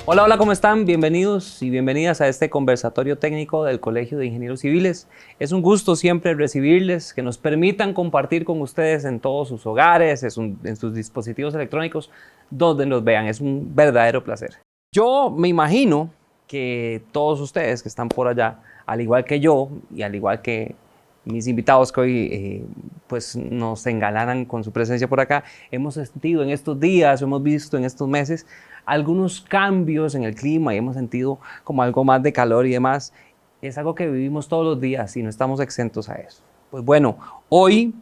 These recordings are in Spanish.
Hola, hola, ¿cómo están? Bienvenidos y bienvenidas a este conversatorio técnico del Colegio de Ingenieros Civiles. Es un gusto siempre recibirles, que nos permitan compartir con ustedes en todos sus hogares, en sus dispositivos electrónicos, donde nos vean. Es un verdadero placer. Yo me imagino que todos ustedes que están por allá, al igual que yo y al igual que mis invitados que hoy pues nos engalanan con su presencia por acá, hemos sentido en estos días, hemos visto en estos meses algunos cambios en el clima y hemos sentido como algo más de calor y demás. Es algo que vivimos todos los días y no estamos exentos a eso. Pues bueno, hoy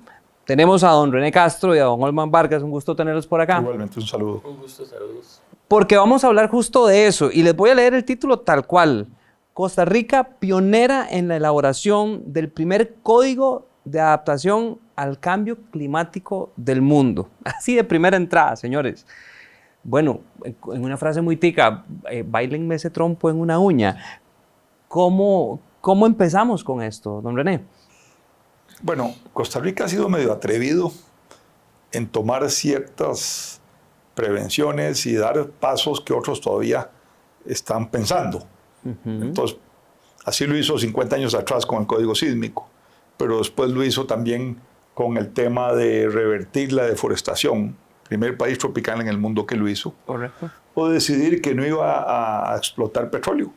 tenemos a don René Castro y a don Olman Vargas, un gusto tenerlos por acá. Igualmente un saludo. Un gusto, saludos. Porque vamos a hablar justo de eso y les voy a leer el título tal cual. Costa Rica, pionera en la elaboración del primer código de adaptación al cambio climático del mundo. Así de primera entrada, señores. Bueno, en una frase muy tica, báilenme ese trompo en una uña. ¿Cómo empezamos con esto, don René? Bueno, Costa Rica ha sido medio atrevido en tomar ciertas prevenciones y dar pasos que otros todavía están pensando. Entonces, así lo hizo 50 años atrás con el Código Sísmico, pero después lo hizo también con el tema de revertir la deforestación, primer país tropical en el mundo que lo hizo. Correcto. O decidir que no iba a explotar petróleo,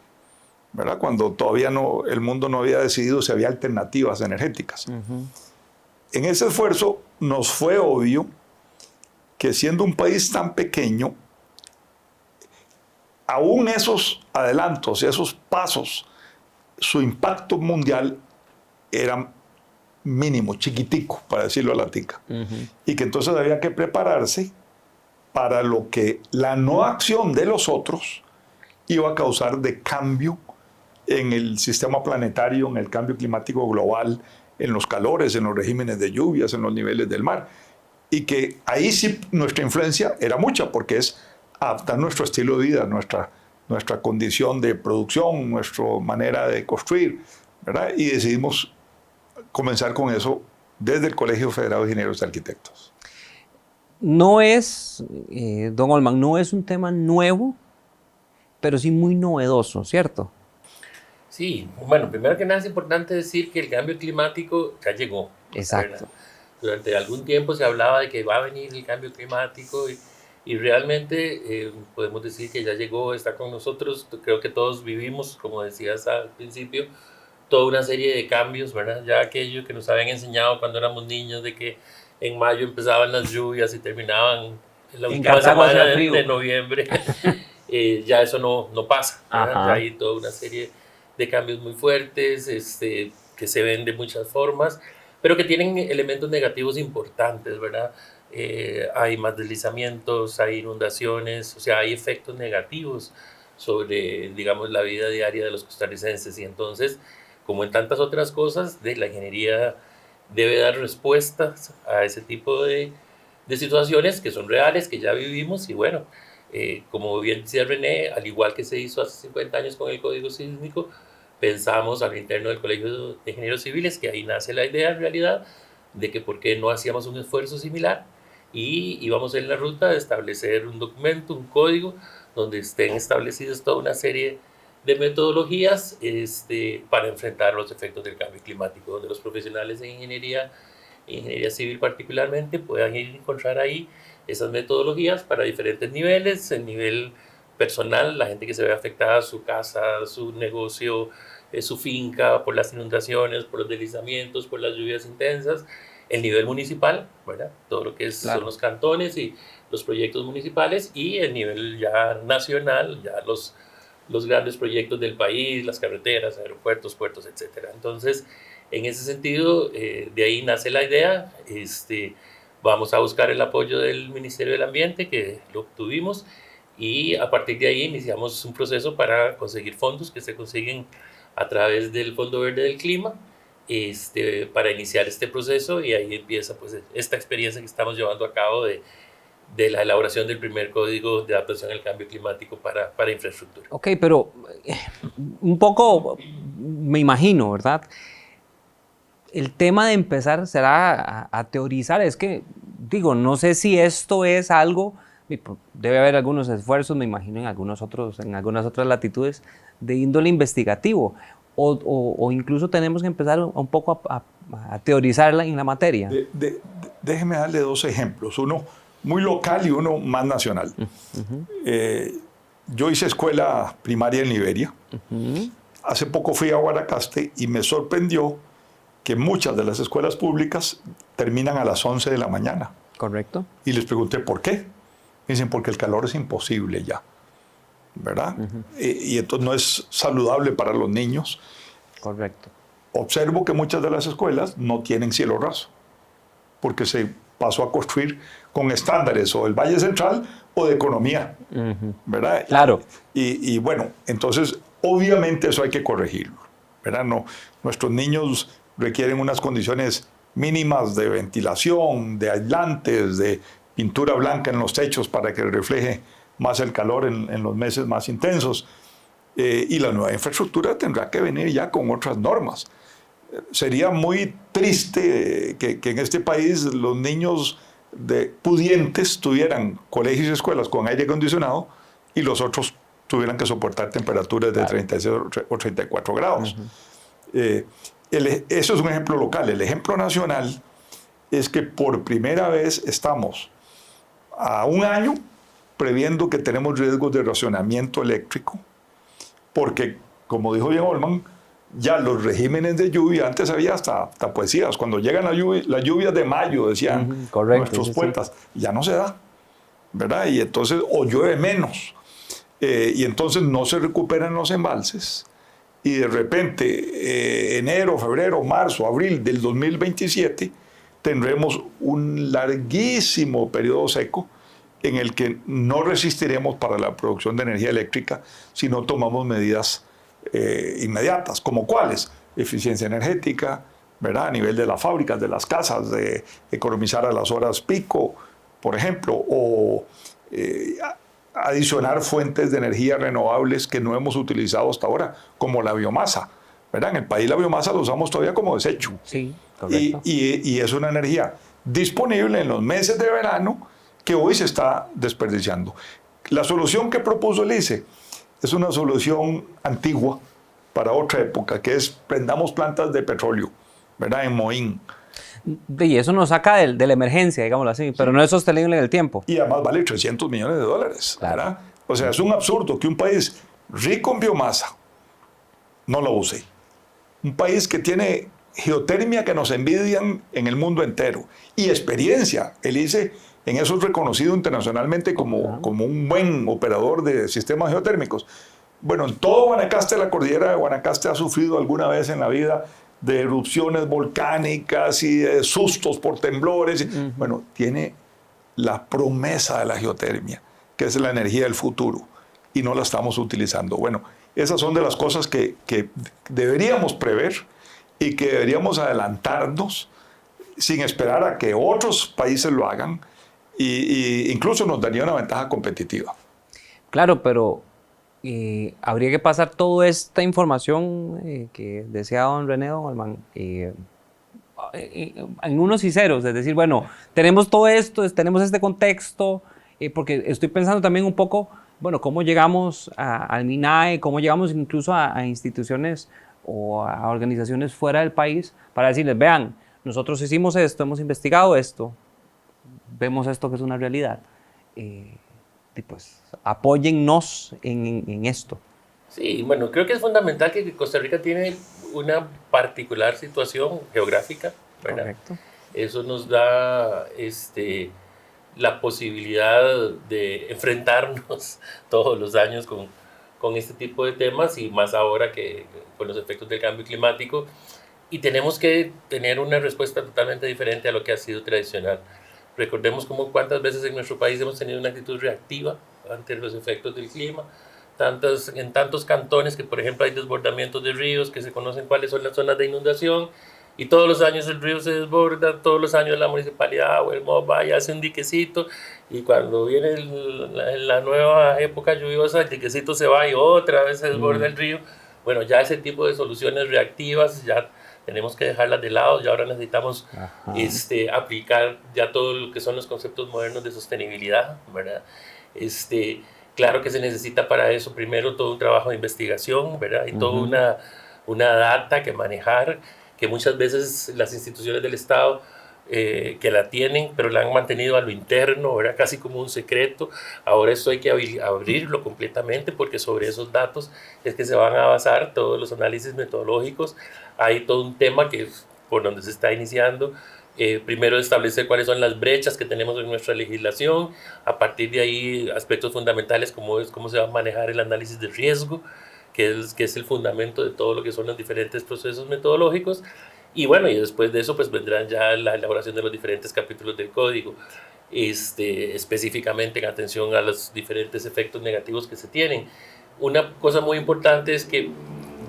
¿verdad? Cuando todavía el mundo no había decidido si había alternativas energéticas. En ese esfuerzo nos fue obvio que siendo un país tan pequeño, aún esos adelantos, esos pasos, su impacto mundial era mínimo, chiquitico, para decirlo a la tica. Y que entonces había que prepararse para lo que la no acción de los otros iba a causar de cambio en el sistema planetario, en el cambio climático global, en los calores, en los regímenes de lluvias, en los niveles del mar. Y que ahí sí nuestra influencia era mucha, porque es adaptar nuestro estilo de vida, nuestra condición de producción, nuestra manera de construir, ¿verdad? Y decidimos comenzar con eso desde el Colegio Federado de Ingenieros y Arquitectos. No es, don Olman, no es un tema nuevo, pero sí muy novedoso, ¿cierto? Sí, bueno, primero que nada es importante decir que el cambio climático ya llegó. Exacto. ¿Verdad? Durante algún tiempo se hablaba de que va a venir el cambio climático y realmente podemos decir que ya llegó, está con nosotros. Creo que todos vivimos, como decías al principio, toda una serie de cambios, ¿verdad? Ya aquello que nos habían enseñado cuando éramos niños, de que en mayo empezaban las lluvias y terminaban en la última semana de noviembre, ya eso no pasa, ¿verdad? Ya hay toda una serie de cambios muy fuertes, que se ven de muchas formas, pero que tienen elementos negativos importantes, ¿verdad? Hay más deslizamientos, hay inundaciones, o sea, hay efectos negativos sobre, digamos, la vida diaria de los costarricenses. Y entonces, como en tantas otras cosas, la ingeniería debe dar respuestas a ese tipo de situaciones que son reales, que ya vivimos. Y bueno, como bien decía René, al igual que se hizo hace 50 años con el Código Sísmico, pensamos al interno del Colegio de Ingenieros Civiles, que ahí nace la idea en realidad, de que por qué no hacíamos un esfuerzo similar y íbamos en la ruta de establecer un documento, un código, donde estén establecidas toda una serie de metodologías para enfrentar los efectos del cambio climático, donde los profesionales en ingeniería civil particularmente, puedan ir a encontrar ahí esas metodologías para diferentes niveles, el nivel personal, la gente que se ve afectada, su casa, su negocio, su finca, por las inundaciones, por los deslizamientos, por las lluvias intensas, el nivel municipal, ¿verdad? Todo lo que son los cantones y los proyectos municipales, y el nivel ya nacional, ya los grandes proyectos del país, las carreteras, aeropuertos, puertos, etc. Entonces, en ese sentido, de ahí nace la idea. Vamos a buscar el apoyo del Ministerio del Ambiente, que lo obtuvimos, y a partir de ahí iniciamos un proceso para conseguir fondos que se consiguen a través del Fondo Verde del Clima, para iniciar este proceso, y ahí empieza pues esta experiencia que estamos llevando a cabo de la elaboración del primer código de adaptación al cambio climático para infraestructura. Ok, pero un poco me imagino, ¿verdad? El tema de empezar será a teorizar. Es que, digo, no sé si esto es algo debe haber algunos esfuerzos, me imagino, en algunas otras latitudes, de índole investigativo, o incluso tenemos que empezar un poco a teorizarla en la materia. Déjeme darle dos ejemplos, uno muy local y uno más nacional. Yo hice escuela primaria en Liberia. Hace poco fui a Guanacaste y me sorprendió que muchas de las escuelas públicas terminan a las 11 de la mañana. Correcto. Y les pregunté por qué. Me dicen, porque el calor es imposible ya, ¿verdad? Y entonces no es saludable para los niños. Correcto. Observo que muchas de las escuelas no tienen cielo raso, porque se pasó a construir con estándares o del Valle Central o de economía, ¿verdad? Claro. Y bueno, entonces obviamente eso hay que corregirlo, ¿verdad? No, nuestros niños requieren unas condiciones mínimas de ventilación, de aislantes, de pintura blanca en los techos para que refleje más el calor en los meses más intensos. Y la nueva infraestructura tendrá que venir ya con otras normas. Sería muy triste que en este país los niños pudientes tuvieran colegios y escuelas con aire acondicionado y los otros tuvieran que soportar temperaturas de 36 o 34 grados. Eso es un ejemplo local. El ejemplo nacional es que por primera vez estamos a un año previendo que tenemos riesgos de racionamiento eléctrico, porque, como dijo bien Olman, ya los regímenes de lluvia, antes había hasta poesías, cuando llegan las lluvias de mayo, decían nuestros poetas, ya no se da, ¿verdad? Y entonces, o llueve menos, y entonces no se recuperan los embalses, y de repente, enero, febrero, marzo, abril del 2027, tendremos un larguísimo periodo seco en el que no resistiremos para la producción de energía eléctrica si no tomamos medidas inmediatas, como cuáles: eficiencia energética, ¿verdad? A nivel de las fábricas, de las casas, de economizar a las horas pico, por ejemplo, o adicionar fuentes de energía renovables que no hemos utilizado hasta ahora, como la biomasa, ¿verdad? En el país la biomasa la usamos todavía como desecho. Sí, correcto. Y es una energía disponible en los meses de verano que hoy se está desperdiciando. La solución que propuso el ICE es una solución antigua para otra época, que es prendamos plantas de petróleo, ¿verdad? En Moín. Y eso nos saca de la emergencia, digámoslo así, pero no es sostenible en el tiempo. Y además vale 300 millones de dólares, claro, ¿verdad? O sea, es un absurdo que un país rico en biomasa no lo use. Un país que tiene geotermia que nos envidian en el mundo entero y experiencia. El ICE en eso es reconocido internacionalmente como un buen operador de sistemas geotérmicos. Bueno, en todo Guanacaste, la cordillera de Guanacaste ha sufrido alguna vez en la vida de erupciones volcánicas y de sustos por temblores. Bueno, tiene la promesa de la geotermia, que es la energía del futuro, y no la estamos utilizando. Bueno, esas son de las cosas que deberíamos prever y que deberíamos adelantarnos sin esperar a que otros países lo hagan, y incluso nos daría una ventaja competitiva. Claro, pero habría que pasar toda esta información que decía don René, don Olman, en unos y ceros, es decir, bueno, tenemos todo esto, tenemos este contexto, porque estoy pensando también un poco, bueno, cómo llegamos al MINAE, cómo llegamos incluso a instituciones o a organizaciones fuera del país para decirles, vean, nosotros hicimos esto, hemos investigado esto, vemos esto que es una realidad, y pues apóyennos en esto. Sí, bueno, creo que es fundamental que Costa Rica tiene una particular situación geográfica, ¿verdad? Correcto. Eso nos da la posibilidad de enfrentarnos todos los años con este tipo de temas, y más ahora que con los efectos del cambio climático, y tenemos que tener una respuesta totalmente diferente a lo que ha sido tradicional. Recordemos cuántas veces en nuestro país hemos tenido una actitud reactiva ante los efectos del clima, en tantos cantones que, por ejemplo, hay desbordamientos de ríos, que se conocen cuáles son las zonas de inundación, y todos los años el río se desborda, todos los años la municipalidad o el MOB va y hace un diquecito, y cuando viene la nueva época lluviosa, el diquecito se va y otra vez se desborda el río. Bueno, ya ese tipo de soluciones reactivas ya tenemos que dejarlas de lado y ahora necesitamos aplicar ya todo lo que son los conceptos modernos de sostenibilidad, ¿verdad? Claro que se necesita para eso primero todo un trabajo de investigación, ¿verdad? Y toda una data que manejar, que muchas veces las instituciones del Estado que la tienen, pero la han mantenido a lo interno, ¿verdad? Casi como un secreto. Ahora esto hay que abrirlo completamente porque sobre esos datos es que se van a basar todos los análisis metodológicos. Hay todo un tema que por donde se está iniciando. Primero establecer cuáles son las brechas que tenemos en nuestra legislación, a partir de ahí aspectos fundamentales como es cómo se va a manejar el análisis de riesgo, que es el fundamento de todo lo que son los diferentes procesos metodológicos. Y bueno, y después de eso pues vendrán ya la elaboración de los diferentes capítulos del código, específicamente en atención a los diferentes efectos negativos que se tienen. Una cosa muy importante es que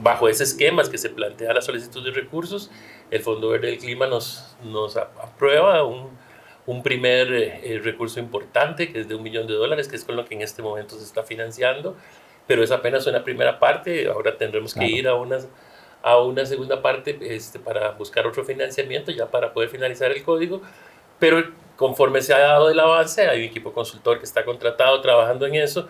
bajo ese esquema que se plantea la solicitud de recursos, el Fondo Verde del Clima nos aprueba un primer recurso importante, que es de $1 millón, que es con lo que en este momento se está financiando, pero es apenas una primera parte. Ahora tendremos que ir a una segunda parte para buscar otro financiamiento ya para poder finalizar el código, pero conforme se ha dado el avance, hay un equipo consultor que está contratado trabajando en eso,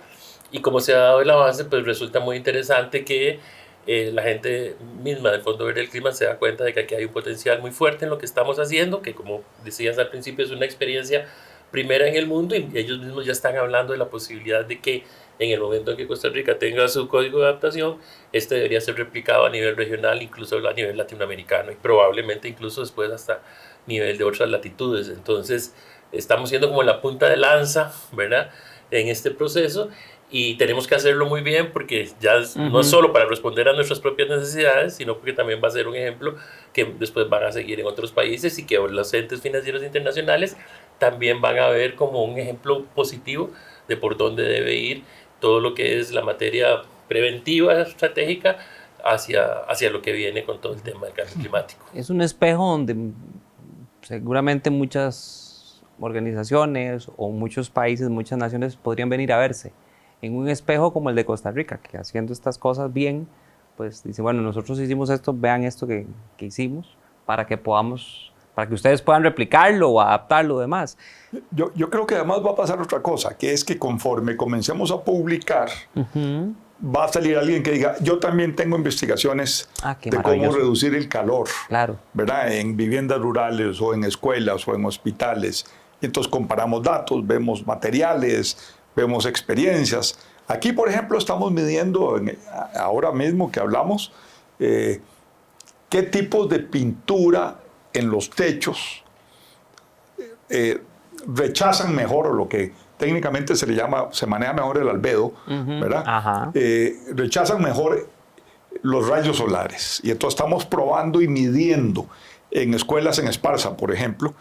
y como se ha dado el avance, pues resulta muy interesante que la gente misma del Fondo Verde del Clima se da cuenta de que aquí hay un potencial muy fuerte en lo que estamos haciendo, que como decías al principio es una experiencia primera en el mundo, y ellos mismos ya están hablando de la posibilidad de que en el momento en que Costa Rica tenga su código de adaptación, debería ser replicado a nivel regional, incluso a nivel latinoamericano, y probablemente incluso después hasta nivel de otras latitudes. Entonces estamos siendo como la punta de lanza, ¿verdad?, en este proceso, y tenemos que hacerlo muy bien porque ya no solo para responder a nuestras propias necesidades, sino porque también va a ser un ejemplo que después van a seguir en otros países, y que los entes financieros internacionales también van a ver como un ejemplo positivo de por dónde debe ir todo lo que es la materia preventiva estratégica hacia lo que viene con todo el tema del cambio climático. Es un espejo donde seguramente muchas organizaciones o muchos países, muchas naciones podrían venir a verse en un espejo como el de Costa Rica, que haciendo estas cosas bien, pues dice, bueno, nosotros hicimos esto, vean esto que hicimos, para que ustedes puedan replicarlo o adaptarlo demás. Yo creo que además va a pasar otra cosa, que es que conforme comencemos a publicar, va a salir alguien que diga, yo también tengo investigaciones de cómo reducir el calor, ¿verdad?, en viviendas rurales o en escuelas o en hospitales. Y entonces comparamos datos, vemos materiales, vemos experiencias. Aquí, por ejemplo, estamos midiendo, ahora mismo que hablamos, qué tipos de pintura en los techos rechazan mejor, o lo que técnicamente se maneja mejor el albedo, ¿verdad? Rechazan mejor los rayos solares. Y entonces estamos probando y midiendo en escuelas en Esparza, por ejemplo,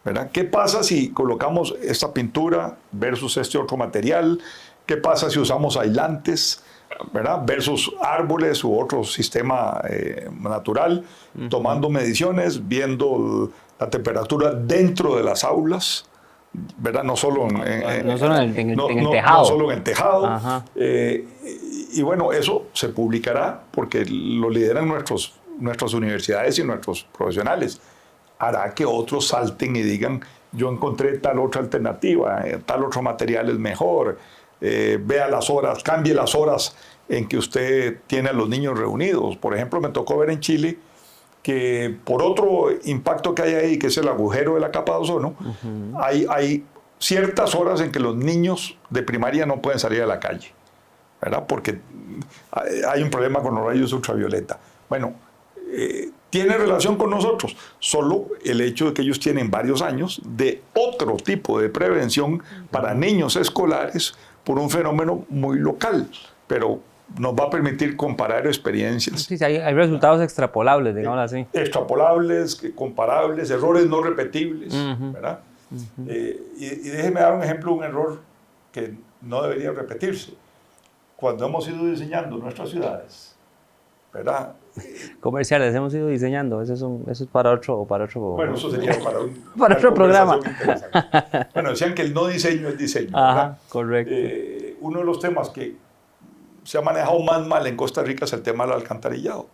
¿verdad? ¿Qué pasa si colocamos esta pintura versus este otro material? ¿Qué pasa si usamos aislantes, ¿verdad?, versus árboles u otro sistema natural? Tomando mediciones, viendo la temperatura dentro de las aulas, ¿verdad? No solo en el tejado. No solo en el tejado. Y bueno, eso se publicará porque lo lideran nuestras universidades y nuestros profesionales. Hará que otros salten y digan, yo encontré tal otra alternativa, tal otro material es mejor, vea las horas, cambie las horas en que usted tiene a los niños reunidos. Por ejemplo, me tocó ver en Chile que por otro impacto que hay ahí, que es el agujero de la capa de ozono, hay ciertas horas en que los niños de primaria no pueden salir a la calle, ¿verdad?, porque hay un problema con los rayos ultravioleta. Bueno, tiene relación con nosotros, solo el hecho de que ellos tienen varios años de otro tipo de prevención para niños escolares por un fenómeno muy local, pero nos va a permitir comparar experiencias. Sí, hay resultados extrapolables, digamos así. Extrapolables, comparables, errores no repetibles, ¿verdad? Y déjeme dar un ejemplo, un error que no debería repetirse. Cuando hemos ido diseñando nuestras ciudades, ¿verdad? Comerciales hemos ido diseñando, eso es para otro. Bueno, eso sería para otro programa. Bueno, decían que el no diseño es diseño. Ajá, ¿verdad? correcto. Uno de los temas que se ha manejado más mal en Costa Rica es el tema del alcantarillado.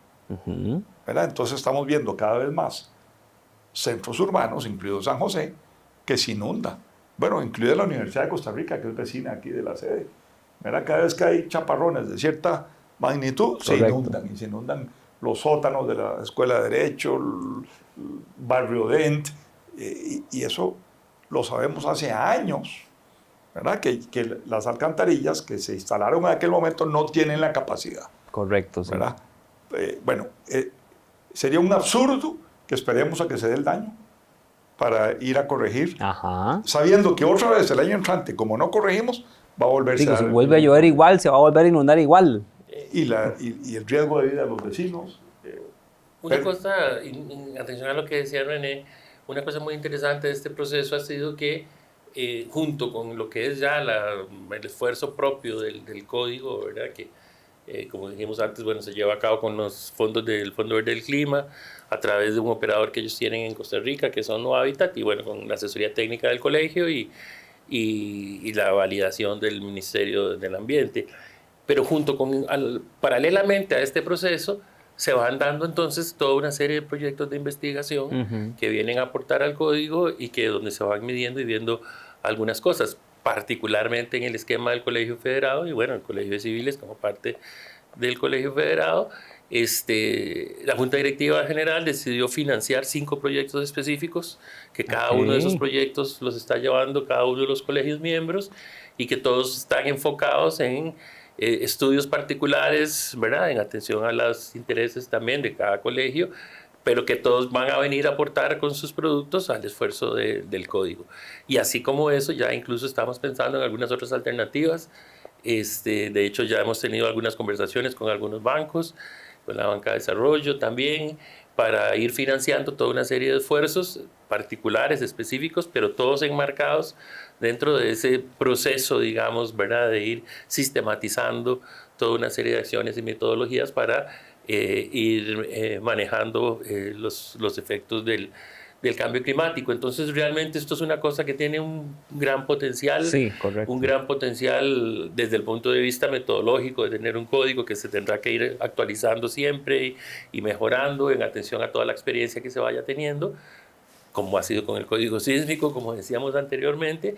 ¿verdad? Entonces estamos viendo cada vez más centros urbanos, incluido San José, que se inundan. Bueno, incluida la Universidad de Costa Rica, que es vecina aquí de la sede. ¿Verdad? Cada vez que hay chaparrones de cierta magnitud, se inundan. Y se inundan los sótanos de la Escuela de Derecho, el barrio Dent, y eso lo sabemos hace años, ¿verdad? Que las alcantarillas que se instalaron en aquel momento no tienen la capacidad. Correcto, sí. ¿Verdad? Bueno, sería un absurdo que esperemos a que se dé el daño para ir a corregir, sabiendo que otra vez el año entrante, como no corregimos, va a volverse a dar. Si vuelve a llover igual, se va a volver a inundar igual. Y el riesgo de vida de los vecinos. Una cosa, atención a lo que decía René, una cosa muy interesante de este proceso ha sido que junto con lo que es ya el esfuerzo propio del código, ¿verdad? Que como dijimos antes, bueno, se lleva a cabo con los fondos del Fondo Verde del Clima, a través de un operador que ellos tienen en Costa Rica, que son No Hábitat, y bueno, con la asesoría técnica del colegio y la validación del Ministerio del Ambiente. Pero paralelamente a este proceso, se van dando entonces toda una serie de proyectos de investigación que vienen a aportar al código y donde se van midiendo y viendo algunas cosas, particularmente en el esquema del Colegio Federado y bueno, el Colegio de Civiles como parte del Colegio Federado. La Junta Directiva General decidió financiar 5 proyectos específicos, que cada uno de esos proyectos los está llevando cada uno de los colegios miembros y que todos están enfocados en estudios particulares, ¿verdad? En atención a los intereses también de cada colegio, pero que todos van a venir a aportar con sus productos al esfuerzo del código. Y así como eso, ya incluso estamos pensando en algunas otras alternativas. De hecho, ya hemos tenido algunas conversaciones con algunos bancos, con la banca de desarrollo también, para ir financiando toda una serie de esfuerzos particulares, específicos, pero todos enmarcados dentro de ese proceso, digamos, ¿verdad? De ir sistematizando toda una serie de acciones y metodologías para ir manejando los efectos del cambio climático. Entonces, realmente esto es una cosa que tiene un gran potencial, un gran potencial desde el punto de vista metodológico, de tener un código que se tendrá que ir actualizando siempre y mejorando en atención a toda la experiencia que se vaya teniendo, como ha sido con el código sísmico, como decíamos anteriormente,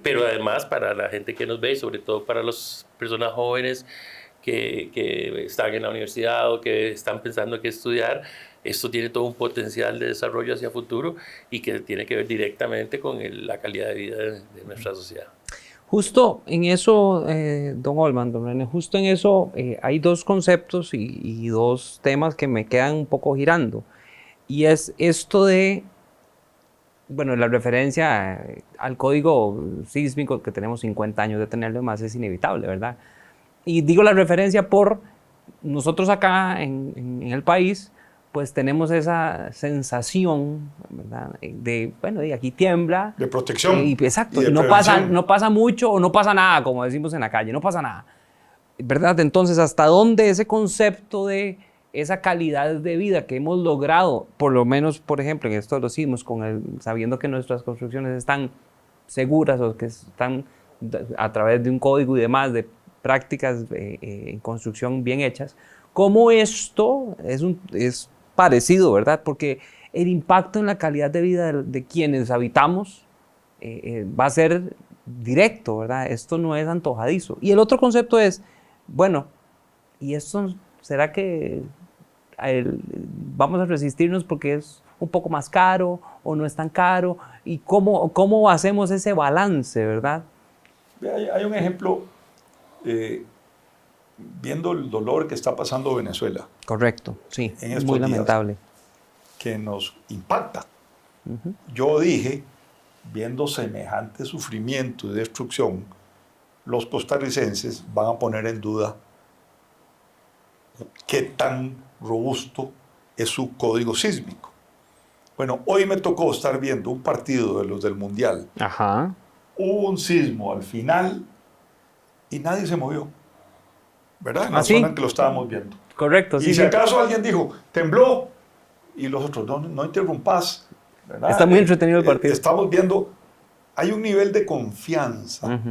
pero además para la gente que nos ve, y sobre todo para las personas jóvenes que están en la universidad o que están pensando qué estudiar, esto tiene todo un potencial de desarrollo hacia futuro y que tiene que ver directamente con la calidad de vida de nuestra sociedad. Justo en eso, don Olman, don René, justo en eso hay 2 conceptos y 2 temas que me quedan un poco girando. Y es esto de, bueno, la referencia al código sísmico, que tenemos 50 años de tenerlo, más es inevitable, ¿verdad? Y digo la referencia por nosotros acá en el país, pues tenemos esa sensación, ¿verdad? Bueno, de aquí tiembla. De protección. Exacto, y no pasa mucho o no pasa nada, como decimos en la calle, no pasa nada, ¿verdad? Entonces, ¿hasta dónde ese concepto de esa calidad de vida que hemos logrado, por lo menos, por ejemplo, en esto lo hicimos, sabiendo que nuestras construcciones están seguras o que están a través de un código y demás, de prácticas en construcción bien hechas, cómo esto es parecido, ¿verdad? Porque el impacto en la calidad de vida de quienes habitamos va a ser directo, ¿verdad? Esto no es antojadizo. Y el otro concepto es, bueno, ¿y esto será que vamos a resistirnos porque es un poco más caro o no es tan caro? ¿Y cómo hacemos ese balance, verdad? Hay un ejemplo, viendo el dolor que está pasando Venezuela. Correcto, sí, es muy lamentable. Que nos impacta. Yo dije, viendo semejante sufrimiento y destrucción, los costarricenses van a poner en duda qué tan robusto es su código sísmico. Bueno, hoy me tocó estar viendo un partido de los del Mundial. Hubo un sismo al final y nadie se movió, ¿verdad? En la zona en que lo estábamos viendo. Correcto. Y si acaso alguien dijo, tembló, y los otros, no interrumpas, ¿verdad? Está muy entretenido el partido. Estamos viendo, hay un nivel de confianza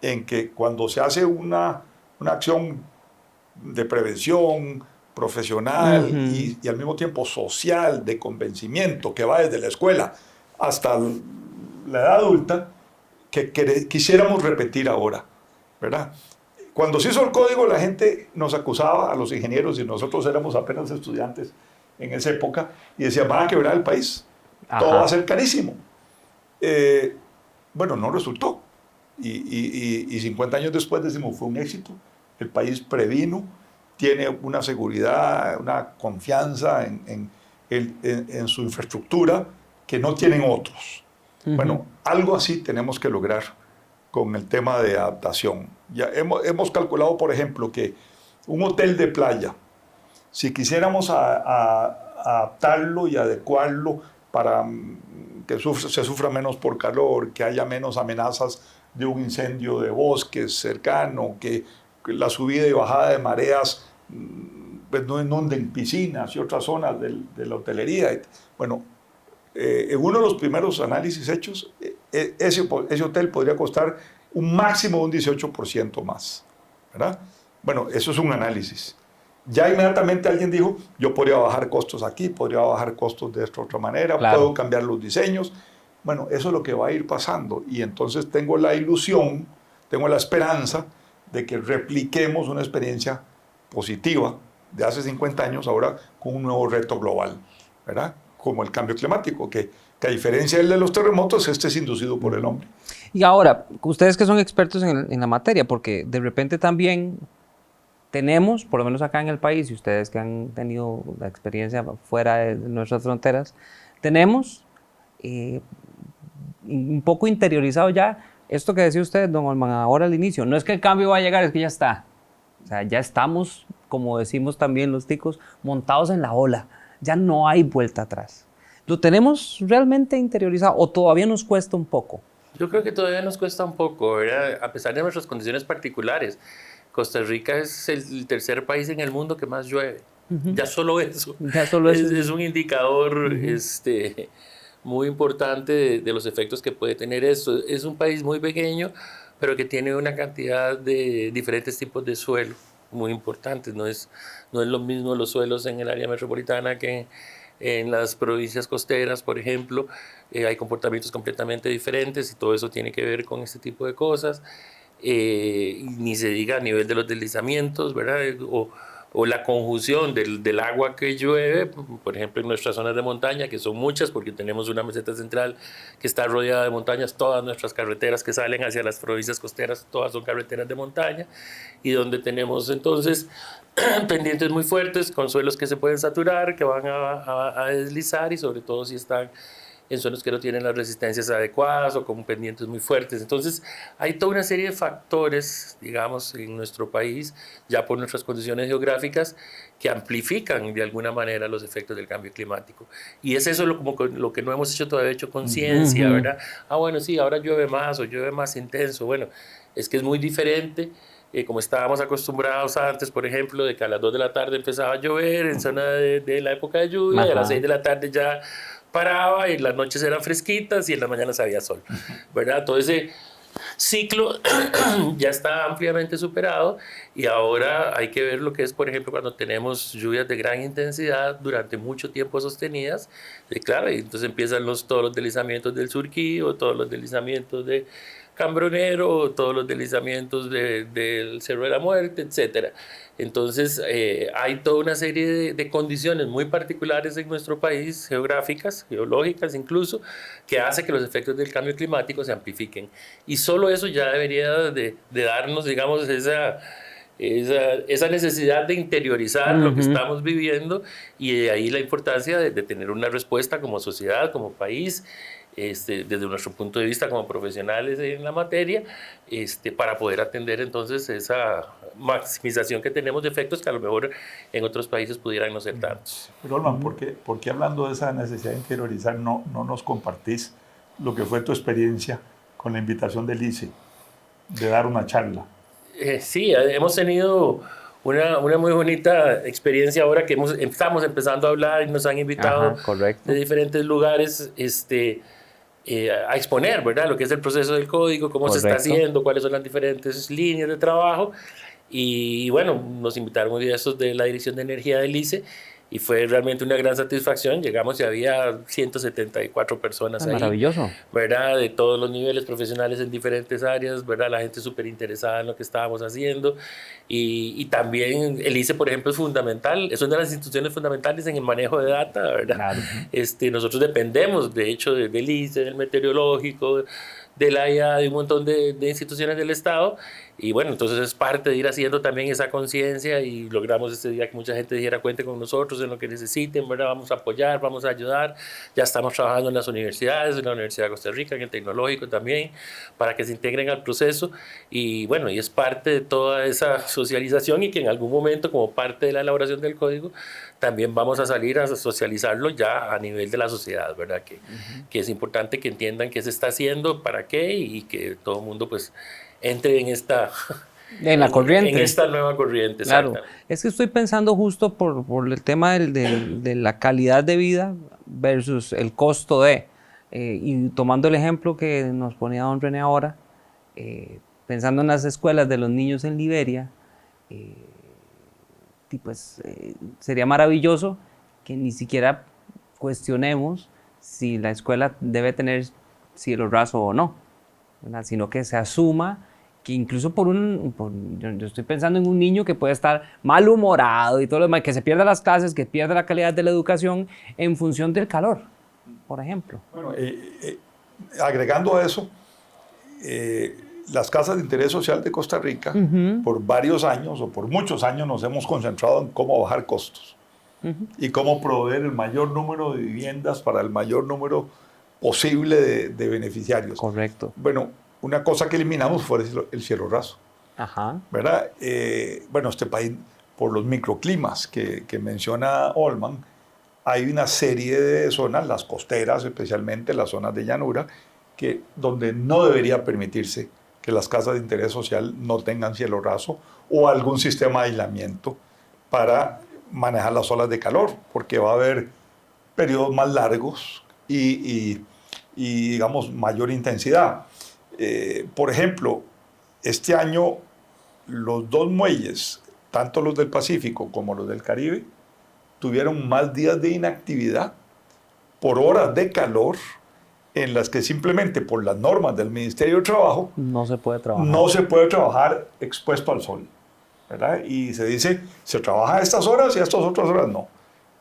en que cuando se hace una acción de prevención profesional y al mismo tiempo social, de convencimiento, que va desde la escuela hasta la edad adulta, que quisiéramos repetir ahora, ¿verdad? Cuando se hizo el código, la gente nos acusaba a los ingenieros, y nosotros éramos apenas estudiantes en esa época, y decían, van a quebrar el país, todo va a ser carísimo. Bueno, no resultó. Y 50 años después decimos, fue un éxito, el país previno, tiene una seguridad, una confianza en su infraestructura que no tienen otros. Bueno, algo así tenemos que lograr con el tema de adaptación. Ya hemos calculado, por ejemplo, que un hotel de playa, si quisiéramos adaptarlo y adecuarlo para que se sufra menos por calor, que haya menos amenazas de un incendio de bosques cercano, que la subida y bajada de mareas pues no inunden piscinas y otras zonas de la hotelería. Bueno, en uno de los primeros análisis hechos, ese hotel podría costar un máximo de un 18% más, ¿verdad? Bueno, eso es un análisis. Ya inmediatamente alguien dijo, yo podría bajar costos aquí, podría bajar costos de esta otra manera, claro, puedo cambiar los diseños. Bueno, eso es lo que va a ir pasando, y entonces tengo la ilusión, tengo la esperanza de que repliquemos una experiencia positiva de hace 50 años ahora con un nuevo reto global, ¿verdad? Como el cambio climático, que a diferencia del de los terremotos, este es inducido por el hombre. Y ahora, ustedes que son expertos en la materia, porque de repente también tenemos, por lo menos acá en el país, y ustedes que han tenido la experiencia fuera de nuestras fronteras, tenemos un poco interiorizado ya esto que decía usted, don Olman, ahora al inicio. No es que el cambio va a llegar, es que ya está. O sea, ya estamos, como decimos también los ticos, montados en la ola. Ya no hay vuelta atrás. ¿Lo tenemos realmente interiorizado o todavía nos cuesta un poco? Yo creo que todavía nos cuesta un poco, ¿verdad? A pesar de nuestras condiciones particulares. Costa Rica es el tercer país en el mundo que más llueve. Ya solo eso. Ya solo eso. Es un indicador muy importante de los efectos que puede tener esto. Es un país muy pequeño, pero que tiene una cantidad de diferentes tipos de suelo muy importantes. No es lo mismo los suelos en el área metropolitana que en las provincias costeras, por ejemplo. Hay comportamientos completamente diferentes y todo eso tiene que ver con este tipo de cosas. Ni se diga a nivel de los deslizamientos, ¿verdad? O la conjunción del agua que llueve, por ejemplo en nuestras zonas de montaña, que son muchas porque tenemos una meseta central que está rodeada de montañas. Todas nuestras carreteras que salen hacia las provincias costeras, todas son carreteras de montaña, y donde tenemos entonces pendientes muy fuertes con suelos que se pueden saturar, que van a deslizar, y sobre todo si están en zonas que no tienen las resistencias adecuadas o con pendientes muy fuertes. Entonces, hay toda una serie de factores, digamos, en nuestro país, ya por nuestras condiciones geográficas, que amplifican de alguna manera los efectos del cambio climático. Y es eso lo que no hemos todavía hecho conciencia, ¿verdad? Bueno, sí, ahora llueve más o llueve más intenso. Bueno, es que es muy diferente. Como estábamos acostumbrados antes, por ejemplo, de que a las 2 de la tarde empezaba a llover en zona de la época de lluvia, y a las 6 de la tarde ya paraba, y las noches eran fresquitas y en las mañanas había sol, ¿verdad? Todo ese ciclo ya está ampliamente superado, y ahora hay que ver lo que es, por ejemplo, cuando tenemos lluvias de gran intensidad durante mucho tiempo sostenidas. Claro, y entonces empiezan todos los deslizamientos del Surquí, todos los deslizamientos de Cambronero, todos los deslizamientos del Cerro de la Muerte, etc. Entonces, hay toda una serie de condiciones muy particulares en nuestro país, geográficas, geológicas incluso, que hace que los efectos del cambio climático se amplifiquen. Y solo eso ya debería de darnos, digamos, esa necesidad de interiorizar lo que estamos viviendo, y de ahí la importancia de tener una respuesta como sociedad, como país, desde nuestro punto de vista como profesionales en la materia, para poder atender entonces esa maximización que tenemos de efectos que a lo mejor en otros países pudieran no ser tantos. Pero Olman, ¿por qué hablando de esa necesidad de interiorizar no nos compartís lo que fue tu experiencia con la invitación del ICE de dar una charla? Sí, hemos tenido una muy bonita experiencia ahora que estamos empezando a hablar, y nos han invitado de diferentes lugares a exponer, ¿verdad? Lo que es el proceso del código, cómo se está haciendo, cuáles son las diferentes líneas de trabajo. Y bueno, nos invitaron un día estos de la Dirección de Energía del ICE y fue realmente una gran satisfacción. Llegamos y había 174 personas ahí. Maravilloso. ¿Verdad? De todos los niveles profesionales en diferentes áreas, ¿verdad? La gente súper interesada en lo que estábamos haciendo. Y también el ICE, por ejemplo, es fundamental, es una de las instituciones fundamentales en el manejo de data, ¿verdad? Claro. Nosotros dependemos, de hecho, del ICE, del meteorológico, de la IA, de un montón de instituciones del Estado. Y bueno, entonces es parte de ir haciendo también esa conciencia y logramos este día que mucha gente dijera cuente con nosotros en lo que necesiten, ¿verdad? Vamos a apoyar, vamos a ayudar. Ya estamos trabajando en las universidades, en la Universidad de Costa Rica, en el Tecnológico también, para que se integren al proceso. Y bueno, y es parte de toda esa socialización y que en algún momento, como parte de la elaboración del código, también vamos a salir a socializarlo ya a nivel de la sociedad, ¿verdad? Que es importante que entiendan qué se está haciendo, para qué y que todo el mundo pues entre en esta... En la corriente. En esta nueva corriente. Claro. Es que estoy pensando justo por el tema de la calidad de vida versus el costo de... y tomando el ejemplo que nos ponía don René ahora, pensando en las escuelas de los niños en Liberia, pues sería maravilloso que ni siquiera cuestionemos si la escuela debe tener cielo raso o no, ¿verdad? Sino que se asuma que incluso yo estoy pensando en un niño que puede estar malhumorado y todo lo demás, que se pierda las clases, que pierda la calidad de la educación en función del calor, por ejemplo. Bueno, agregando a eso, las casas de interés social de Costa Rica, por varios años o por muchos años nos hemos concentrado en cómo bajar costos y cómo proveer el mayor número de viviendas para el mayor número posible de beneficiarios. Correcto. Bueno, una cosa que eliminamos fue el cielo raso. Ajá. ¿Verdad? Bueno, este país, por los microclimas que menciona Olman, hay una serie de zonas, las costeras, especialmente las zonas de llanura, donde no debería permitirse que las casas de interés social no tengan cielo raso o algún sistema de aislamiento para manejar las olas de calor, porque va a haber periodos más largos y digamos, mayor intensidad. Por ejemplo, este año los dos muelles, tanto los del Pacífico como los del Caribe, tuvieron más días de inactividad por horas de calor en las que simplemente por las normas del Ministerio de Trabajo no se puede trabajar expuesto al sol, ¿verdad? Y se dice, se trabaja a estas horas y a estas otras horas no.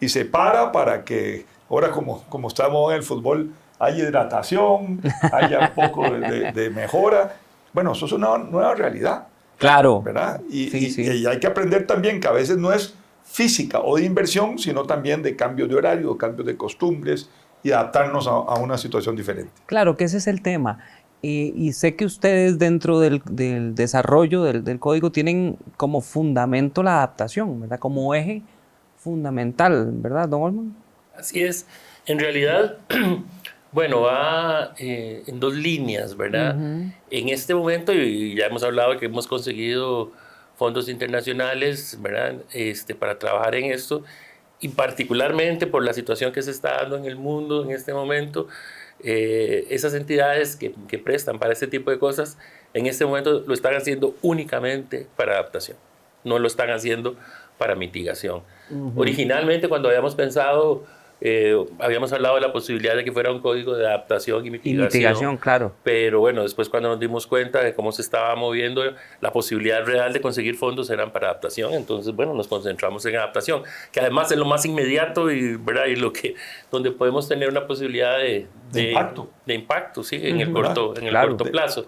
Y se para que, ahora como estamos en el fútbol, haya hidratación, haya un poco de mejora. Bueno, eso es una nueva realidad. Claro. ¿Verdad? Sí. Y hay que aprender también que a veces no es física o de inversión, sino también de cambios de horario, cambios de costumbres y adaptarnos a una situación diferente. Claro, que ese es el tema. Y sé que ustedes dentro del desarrollo del código tienen como fundamento la adaptación, ¿verdad? Como eje fundamental, ¿verdad, don Olman? Así es. En realidad, bueno, va en dos líneas, ¿verdad? En este momento, y ya hemos hablado que hemos conseguido fondos internacionales, ¿verdad? Para trabajar en esto, y particularmente por la situación que se está dando en el mundo en este momento, esas entidades que prestan para este tipo de cosas, en este momento lo están haciendo únicamente para adaptación, no lo están haciendo para mitigación. Originalmente, cuando habíamos pensado, habíamos hablado de la posibilidad de que fuera un código de adaptación y mitigación. Claro. Pero bueno, después cuando nos dimos cuenta de cómo se estaba moviendo, la posibilidad real de conseguir fondos eran para adaptación. Entonces, bueno, nos concentramos en adaptación, que además es lo más inmediato y, ¿verdad? Y donde podemos tener una posibilidad de impacto. De impacto, sí, en el corto plazo.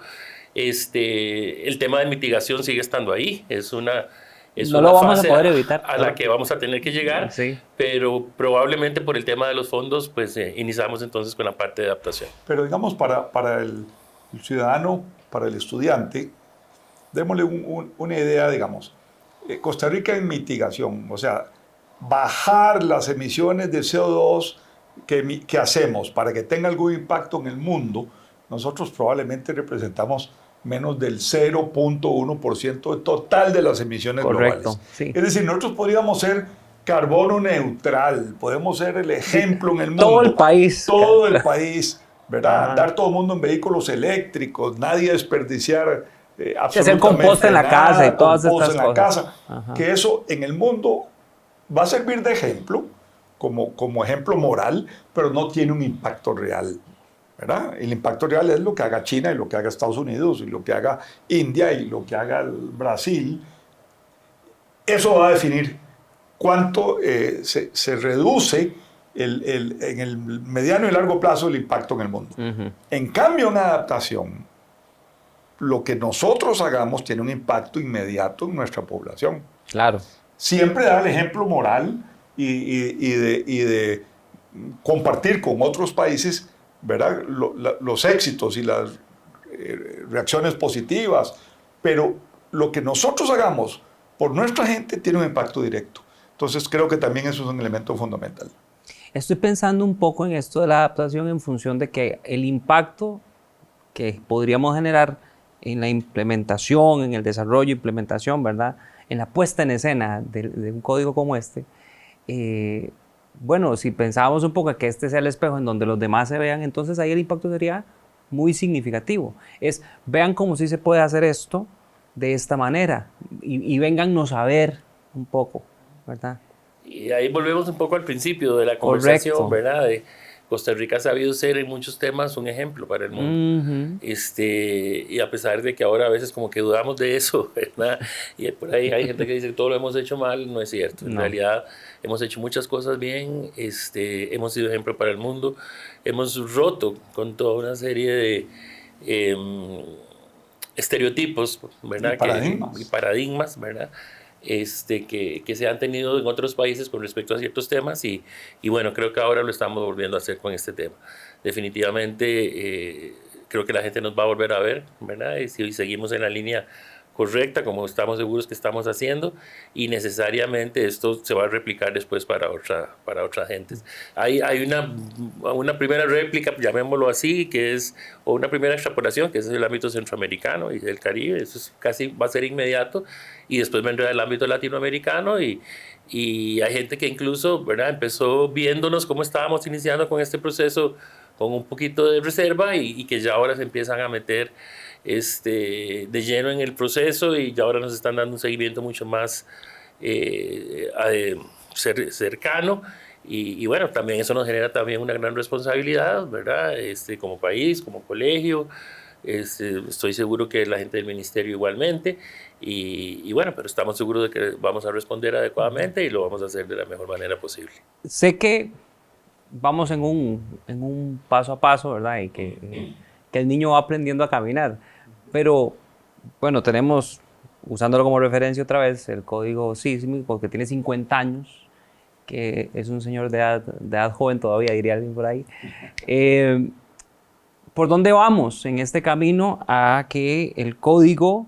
El tema de mitigación sigue estando ahí. No lo vamos a poder evitar. A la que vamos a tener que llegar, sí. Pero probablemente por el tema de los fondos, pues iniciamos entonces con la parte de adaptación. Pero digamos, para el ciudadano, para el estudiante, démosle una idea, digamos. Costa Rica en mitigación, o sea, bajar las emisiones de CO2 que hacemos para que tenga algún impacto en el mundo, nosotros probablemente representamos menos del 0.1% del total de las emisiones globales. Sí. Es decir, nosotros podríamos ser carbono neutral, podemos ser el ejemplo en el mundo. Todo el país. Todo el país, ¿verdad? Andar todo el mundo en vehículos eléctricos, nadie desperdiciar hacer composta en la casa y todas estas cosas. Casa, que eso en el mundo va a servir de ejemplo, como ejemplo moral, pero no tiene un impacto real, ¿verdad? El impacto real es lo que haga China y lo que haga Estados Unidos y lo que haga India y lo que haga Brasil. Eso va a definir cuánto se reduce en el mediano y largo plazo el impacto en el mundo. En cambio, en adaptación, lo que nosotros hagamos tiene un impacto inmediato en nuestra población. Claro. Siempre da el ejemplo moral y de compartir con otros países, ¿verdad? Los éxitos y las reacciones positivas, pero lo que nosotros hagamos por nuestra gente tiene un impacto directo. Entonces creo que también eso es un elemento fundamental. Estoy pensando un poco en esto de la adaptación en función de que el impacto que podríamos generar en la implementación, en el desarrollo, implementación, ¿verdad? En la puesta en escena de un código como este, bueno, si pensábamos un poco que este sea el espejo en donde los demás se vean, entonces ahí el impacto sería muy significativo. Vean cómo sí se puede hacer esto de esta manera y véngannos a ver un poco, ¿verdad? Y ahí volvemos un poco al principio de la conversación, Correcto. ¿verdad? Costa Rica ha sabido ser en muchos temas un ejemplo para el mundo. Y a pesar de que ahora a veces como que dudamos de eso, ¿verdad? Y por ahí hay gente que dice que todo lo hemos hecho mal, no es cierto. En realidad hemos hecho muchas cosas bien, hemos sido ejemplo para el mundo, hemos roto con toda una serie de estereotipos, ¿verdad? Y paradigmas, ¿verdad? Que se han tenido en otros países con respecto a ciertos temas y bueno, creo que ahora lo estamos volviendo a hacer con este tema. Definitivamente creo que la gente nos va a volver a ver, ¿verdad? Y si seguimos en la línea correcta, como estamos seguros que estamos haciendo, y necesariamente esto se va a replicar después para otras gentes. Hay una primera réplica, llamémoslo así, o una primera extrapolación, que es el ámbito centroamericano y del Caribe, eso casi va a ser inmediato, y después vendrá el ámbito latinoamericano, y hay gente que incluso, ¿verdad?, empezó viéndonos cómo estábamos iniciando con este proceso con un poquito de reserva y que ya ahora se empiezan a meter de lleno en el proceso y ya ahora nos están dando un seguimiento mucho más cercano y bueno, también eso nos genera también una gran responsabilidad, ¿verdad? Como país, como colegio, estoy seguro que la gente del ministerio igualmente y bueno, pero estamos seguros de que vamos a responder adecuadamente y lo vamos a hacer de la mejor manera posible. Sé que vamos en un paso a paso, ¿verdad? Y que el niño va aprendiendo a caminar. Pero, bueno, tenemos, usándolo como referencia otra vez, el código sísmico, que tiene 50 años, que es un señor de edad joven todavía, diría alguien por ahí. ¿Por dónde vamos en este camino a que el código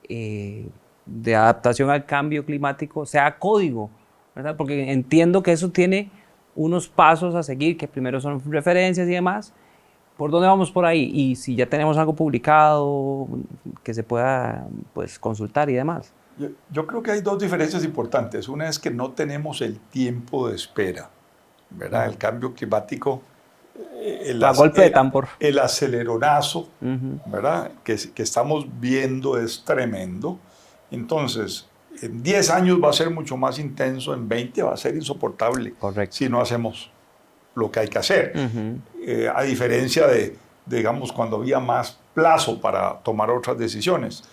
de adaptación al cambio climático sea código, ¿verdad? Porque entiendo que eso tiene unos pasos a seguir, que primero son referencias y demás. ¿Por dónde vamos por ahí? Y si ya tenemos algo publicado que se pueda pues, consultar y demás. Yo creo que hay dos diferencias importantes. Una es que no tenemos el tiempo de espera, ¿verdad? El cambio climático, golpe de tambor. El aceleronazo, ¿verdad? Que estamos viendo es tremendo. Entonces, en 10 años va a ser mucho más intenso, en 20 va a ser insoportable. Correcto. Si no hacemos lo que hay que hacer. A diferencia de, digamos, cuando había más plazo para tomar otras decisiones.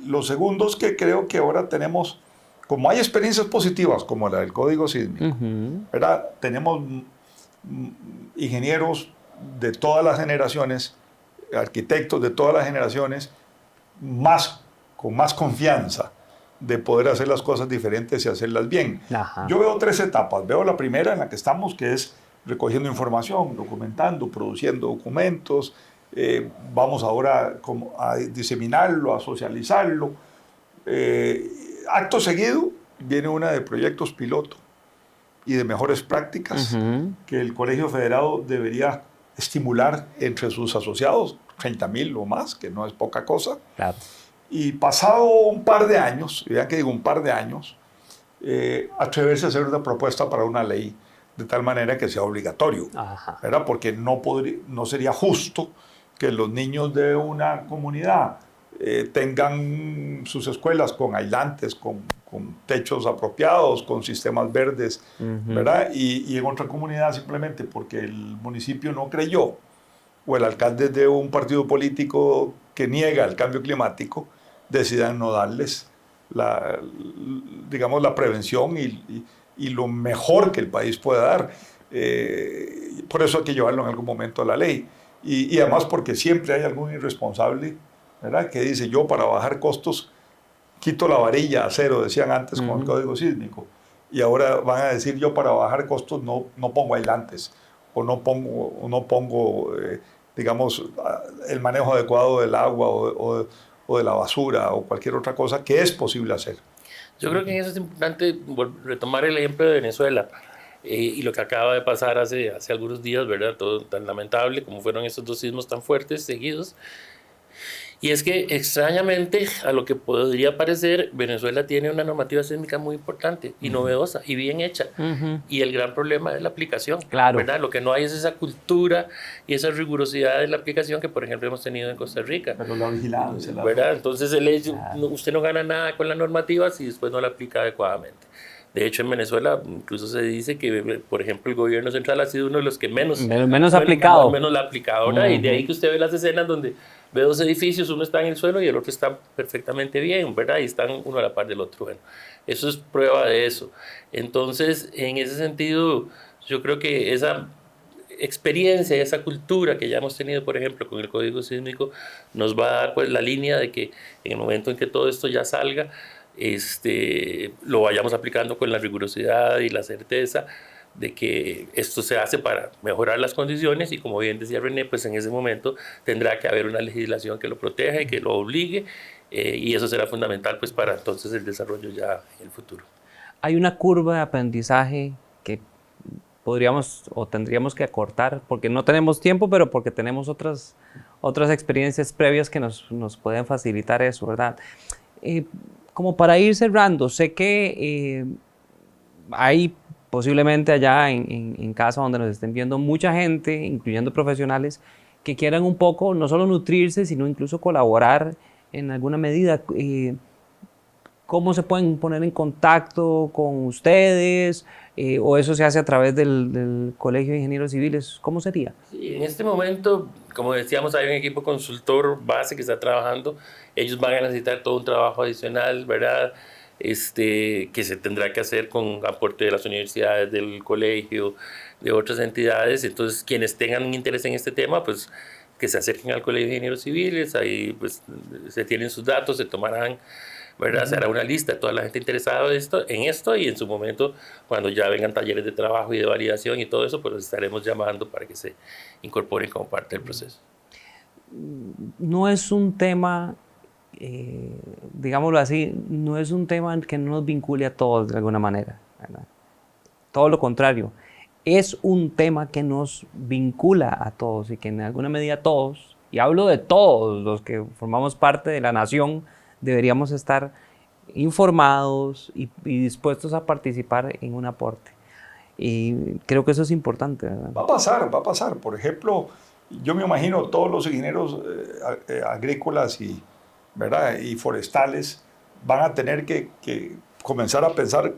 Lo segundo es que creo que ahora tenemos, como hay experiencias positivas, como la del código sísmico, ¿verdad? Tenemos ingenieros de todas las generaciones, arquitectos de todas las generaciones, con más confianza de poder hacer las cosas diferentes y hacerlas bien. Ajá. Yo veo 3 etapas. Veo la primera en la que estamos, que es recogiendo información, documentando, produciendo documentos. Vamos ahora a diseminarlo, a socializarlo. Acto seguido viene una de proyectos piloto y de mejores prácticas que el Colegio Federado debería estimular entre sus asociados, 30,000 o más, que no es poca cosa. Claro. Y pasado un par de años, vean que digo un par de años, atreverse a hacer una propuesta para una ley de tal manera que sea obligatorio, ¿verdad? Porque no sería justo que los niños de una comunidad tengan sus escuelas con aislantes, con techos apropiados, con sistemas verdes, ¿verdad? Y en otra comunidad simplemente porque el municipio no creyó, o el alcalde de un partido político que niega el cambio climático, decidan no darles digamos, la prevención y lo mejor que el país puede dar. Por eso hay que llevarlo en algún momento a la ley. Y además porque siempre hay algún irresponsable, ¿verdad?, que dice: yo para bajar costos quito la varilla a cero, decían antes con el código sísmico, y ahora van a decir: yo para bajar costos no pongo aislantes, o no pongo digamos, el manejo adecuado del agua o de la basura o cualquier otra cosa que es posible hacer. Yo creo que en eso es importante retomar el ejemplo de Venezuela y lo que acaba de pasar hace algunos días, ¿verdad? Todo tan lamentable como fueron esos 2 sismos tan fuertes seguidos. Y es que, extrañamente, a lo que podría parecer, Venezuela tiene una normativa sísmica muy importante y novedosa y bien hecha. Y el gran problema es la aplicación, claro, ¿verdad? Lo que no hay es esa cultura y esa rigurosidad de la aplicación que, por ejemplo, hemos tenido en Costa Rica. Pero la vigilancia. ¿Verdad? Entonces, usted no gana nada con la normativa si después no la aplica adecuadamente. De hecho, en Venezuela incluso se dice que, por ejemplo, el gobierno central ha sido uno de los que menos aplicado. Menos la ha aplicado, ¿verdad? Y de ahí que usted ve las escenas donde ve 2 edificios, uno está en el suelo y el otro está perfectamente bien, ¿verdad? Y están uno a la par del otro. Bueno, eso es prueba de eso. Entonces, en ese sentido, yo creo que esa experiencia, esa cultura que ya hemos tenido, por ejemplo, con el código sísmico, nos va a dar pues la línea de que en el momento en que todo esto ya salga, lo vayamos aplicando con la rigurosidad y la certeza de que esto se hace para mejorar las condiciones, y como bien decía René, pues en ese momento tendrá que haber una legislación que lo proteja y que lo obligue, y eso será fundamental pues para entonces el desarrollo ya en el futuro. Hay una curva de aprendizaje que podríamos o tendríamos que acortar porque no tenemos tiempo, pero porque tenemos otras experiencias previas que nos pueden facilitar eso, ¿verdad? Como para ir cerrando, sé que hay posiblemente allá en casa donde nos estén viendo mucha gente, incluyendo profesionales, que quieran un poco no solo nutrirse, sino incluso colaborar en alguna medida. ¿Cómo se pueden poner en contacto con ustedes? ¿O eso se hace a través del Colegio de Ingenieros Civiles? ¿Cómo sería? Sí, en este momento, como decíamos, hay un equipo consultor base que está trabajando. Ellos van a necesitar todo un trabajo adicional, ¿verdad? Que se tendrá que hacer con aporte de las universidades, del colegio, de otras entidades. Entonces, quienes tengan un interés en este tema, pues que se acerquen al Colegio de Ingenieros Civiles. Ahí pues se tienen sus datos, se tomarán, ¿verdad? Se hará una lista de toda la gente interesada en esto, y en su momento, cuando ya vengan talleres de trabajo y de validación y todo eso, pues los estaremos llamando para que se incorporen como parte del proceso. No es un tema, digámoslo así, no es un tema que no nos vincule a todos de alguna manera, ¿verdad? Todo lo contrario, es un tema que nos vincula a todos y que en alguna medida todos, y hablo de todos los que formamos parte de la nación, deberíamos estar informados y dispuestos a participar en un aporte. Y creo que eso es importante, ¿verdad? Va a pasar. Por ejemplo, yo me imagino todos los ingenieros agrícolas ¿verdad?, y forestales van a tener que comenzar a pensar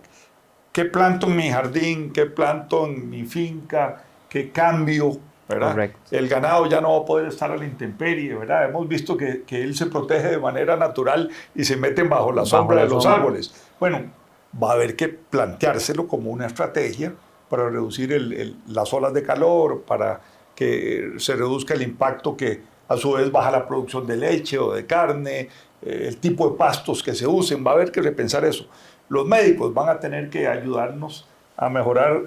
qué planto en mi jardín, qué planto en mi finca, qué cambio, ¿verdad? Correcto. El ganado ya no va a poder estar a la intemperie, ¿verdad? Hemos visto que él se protege de manera natural y se meten bajo la sombra de los árboles. Bueno, va a haber que planteárselo como una estrategia para reducir las olas de calor, para que se reduzca el impacto que a su vez baja la producción de leche o de carne, el tipo de pastos que se usen. Va a haber que repensar eso. Los médicos van a tener que ayudarnos a mejorar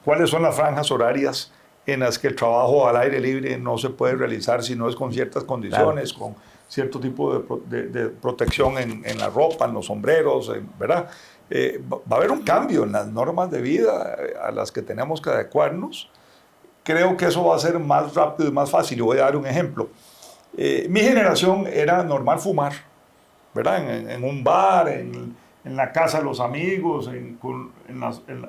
cuáles son las franjas horarias en las que el trabajo al aire libre no se puede realizar si no es con ciertas condiciones, claro, con cierto tipo de protección en la ropa, en los sombreros, ¿verdad? Va a haber un cambio en las normas de vida a las que tenemos que adecuarnos. Creo que eso va a ser más rápido y más fácil. Y voy a dar un ejemplo. Mi generación era normal fumar, ¿verdad? En un bar, en la casa de los amigos,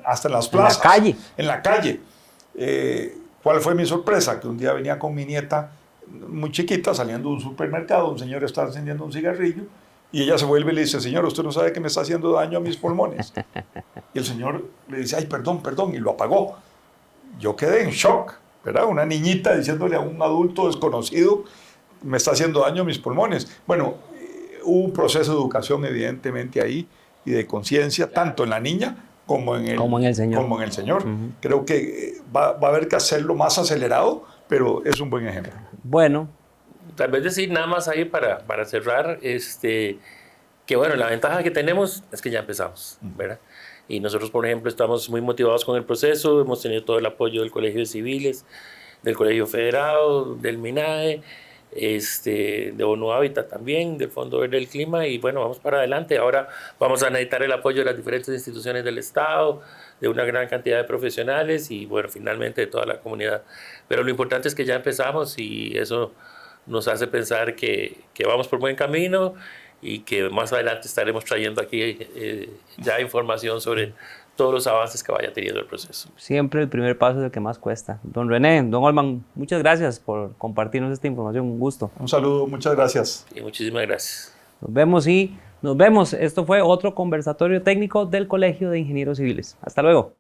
hasta en las plazas. En la calle. En la calle. ¿Cuál fue mi sorpresa? Que un día venía con mi nieta muy chiquita, saliendo de un supermercado, un señor está encendiendo un cigarrillo y ella se vuelve y le dice, señor, usted no sabe que me está haciendo daño a mis pulmones. Y el señor le dice, ay, perdón, perdón, y lo apagó. Yo quedé en shock, ¿verdad? Una niñita diciéndole a un adulto desconocido, me está haciendo daño a mis pulmones. Bueno, hubo un proceso de educación evidentemente ahí y de conciencia, tanto en la niña como en el señor. Creo que va a haber que hacerlo más acelerado, pero es un buen ejemplo. Bueno. Tal vez decir nada más ahí para cerrar, que bueno, la ventaja que tenemos es que ya empezamos, ¿verdad? Y nosotros, por ejemplo, estamos muy motivados con el proceso, hemos tenido todo el apoyo del Colegio de Civiles, del Colegio Federado, del MINAE, de ONU Hábitat también, del Fondo Verde del Clima, y bueno, vamos para adelante. Ahora vamos a necesitar el apoyo de las diferentes instituciones del Estado, de una gran cantidad de profesionales y bueno, finalmente de toda la comunidad. Pero lo importante es que ya empezamos y eso nos hace pensar que vamos por buen camino y que más adelante estaremos trayendo aquí ya información sobre todos los avances que vaya teniendo el proceso. Siempre el primer paso es el que más cuesta. Don René, don Olman, muchas gracias por compartirnos esta información, un gusto. Un saludo, muchas gracias. Y muchísimas gracias. Nos vemos. Esto fue otro conversatorio técnico del Colegio de Ingenieros Civiles. Hasta luego.